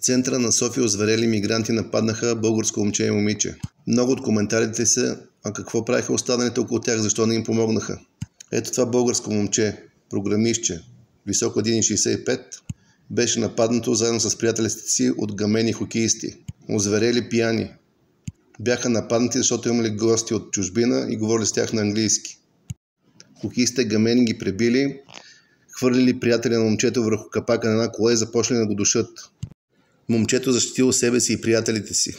центъра на София озверели мигранти нападнаха българско момче и момиче. Много от коментарите са: а какво правиха останалите около тях, защо не им помогнаха? Ето това българско момче, програмистче, високо 1,65, беше нападнато заедно с приятелите си от гамени хокеисти. Озверели пияни. Бяха нападнати, защото имали гости от чужбина и говорили с тях на английски. Хокеистите гамени ги пребили, хвърлили приятеля на момчето върху капака на една кола и започнали да го душат. Момчето защитило себе си и приятелите си.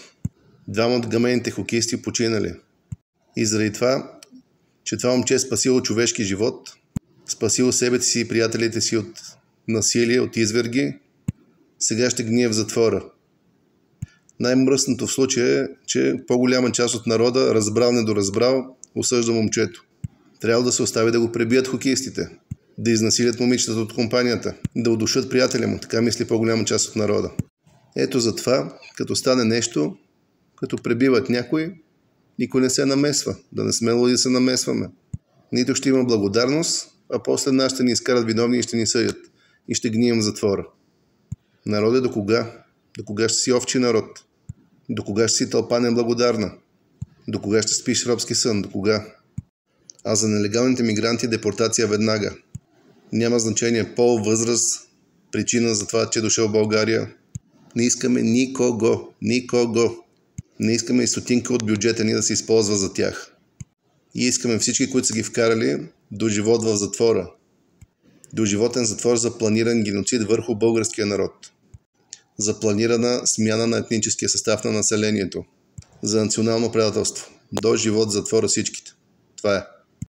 Двама от гамените хокеисти починали. И заради това, че това момче е спасило човешки живот, спасило себе си и приятелите си от насилие, от изверги, сега ще гние в затвора. Най-мръсното в случая е, че по-голяма част от народа, разбрал недоразбрал, осъжда момчето. Трябва да се остави да го пребият хокеистите, да изнасилят момичетата от компанията, да удушат приятеля му, така мисли по-голяма част от народа. Ето затова, като стане нещо, като пребиват някой, никой не се намесва. Да не сме луди да се намесваме. Нито ще има благодарност, а после нас ще ни изкарат виновни и ще ни съдят. И ще гнием в затвора. Народе, до кога? До кога ще си овчи народ? До кога ще си тълпа неблагодарна? До кога ще спиш робски сън? До кога? А за нелегалните мигранти депортация веднага. Няма значение пол, възраст, причина за това, че е дошъл в България. Не искаме никого. Никого. Не искаме и стотинка от бюджета ни да се използва за тях. И искаме всички, които са ги вкарали, до живот в затвора. До животен затвор за планиран геноцид върху българския народ. За планирана смяна на етническия състав на населението. За национално предателство. До живот в затвора всичките. Това е.